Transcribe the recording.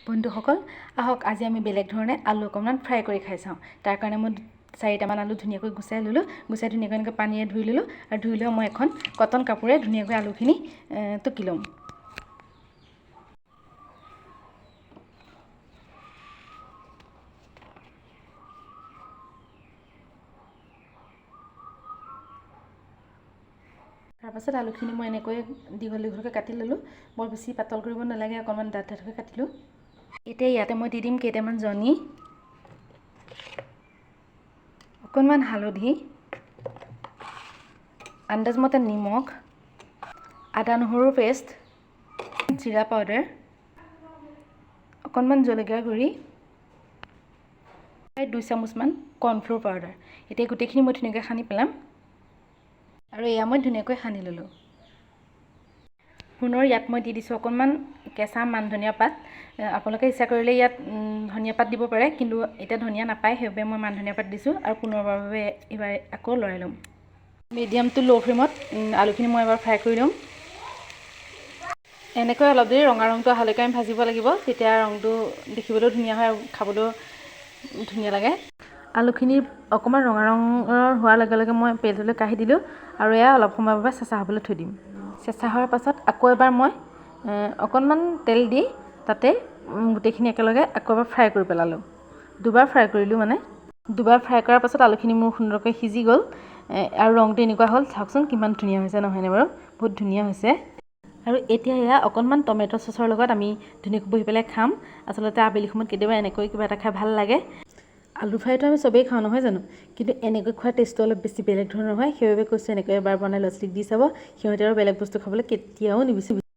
বন্ধুসকল আহক আজি আমি বেলেগ ধৰণে আলু অকণমান ফ্ৰাই কৰি খাই চাওঁ। তাৰ কাৰণে মই 4টামান আলু ধুনীয়াকৈ গুচাই ল'লোঁ। গুচাই ধুনীয়াকৈ এনেকৈ পানীৰে ধুই ল'লোঁ আৰু ধুই লৈ মই এখন কটন কাপোৰে ধুনীয়াকৈ আলুখিনি টুকি ল'ম। তাৰপাছত আলুখিনি মই এনেকৈ দীঘল দীঘলকৈ কাটি ল'লোঁ। বৰ বেছি পাতল কৰিব নালাগে, অকণমান ডাঠ ডাঠকৈ কাটিলোঁ। এতিয়া ইয়াতে মই দি দিম কেইটামান জনি, অকণমান হালধি, আন্দাজমতে নিমখ, আদা নহৰুৰ পেষ্ট, জিৰা পাউডাৰ, অকণমান জলকীয়াৰ গুড়ি, 2 চামুচমান কৰ্ণফ্ল'ৰ পাউডাৰ। এতিয়া গোটেইখিনি মই ধুনীয়াকৈ সানি পেলাম আৰু এয়া মই ধুনীয়াকৈ সানি ল'লোঁ। পুনৰ ইয়াত মই দি দিছোঁ অকণমান কেঁচা মান ধনিয়া পাত। আপোনালোকে ইচ্ছা কৰিলে ইয়াত ধনিয়া পাত দিব পাৰে, কিন্তু এতিয়া ধনিয়া নাপায়, সেইবাবে মই মান ধনিয়া পাত দিছোঁ আৰু পুনৰবাৰৰ বাবে এইবাৰ আকৌ লৰাই ল'ম। মিডিয়াম টু ল' ফ্লেমত আলুখিনি মই এবাৰ ফ্ৰাই কৰি ল'ম। এনেকৈ অলপ দেৰি ৰঙা ৰংটো অহালৈকে আমি ভাজিব লাগিব, তেতিয়া ৰংটো দেখিবলৈও ধুনীয়া হয় আৰু খাবলৈও ধুনীয়া লাগে। আলুখিনি অকণমান ৰঙা ৰঙৰ হোৱাৰ লগে লগে মই প্লেটলৈ কাঢ়ি দিলোঁ আৰু এয়া অলপ সময়ৰ বাবে চেঁচা হ'বলৈ থৈ দিম। চেঁচা হোৱাৰ পাছত আকৌ এবাৰ মই অকণমান তেল দি তাতে গোটেইখিনি একেলগে আকৌ এবাৰ ফ্ৰাই কৰি পেলালোঁ। দুবাৰ ফ্ৰাই কৰিলোঁ মানে। দুবাৰ ফ্ৰাই কৰাৰ পাছত আলুখিনি মোৰ সুন্দৰকৈ সিজি গ'ল আৰু ৰংটো এনেকুৱা হ'ল। চাওকচোন কিমান ধুনীয়া হৈছে, নহয়নে বাৰু? বহুত ধুনীয়া হৈছে। আৰু এতিয়া এয়া অকণমান টমেট' চচৰ লগত আমি ধুনীয়াকৈ বহি পেলাই খাম। আচলতে আবেলি সময়ত কেতিয়াবা এনেকৈ কিবা এটা খাই ভাল লাগে। আলু ফ্ৰাইটো আমি চবেই খাওঁ, নহয় জানো? কিন্তু এনেকৈ খোৱাৰ টেষ্টটো অলপ বেছি বেলেগ ধৰণৰ হয়। সেইবাবে কৈছোঁ এনেকৈ এবাৰ বনাই ল'ৰা ছোৱালীক দি চাব, সিহঁতে আৰু বেলেগ বস্তু খাবলৈ কেতিয়াও নিবিচাৰে।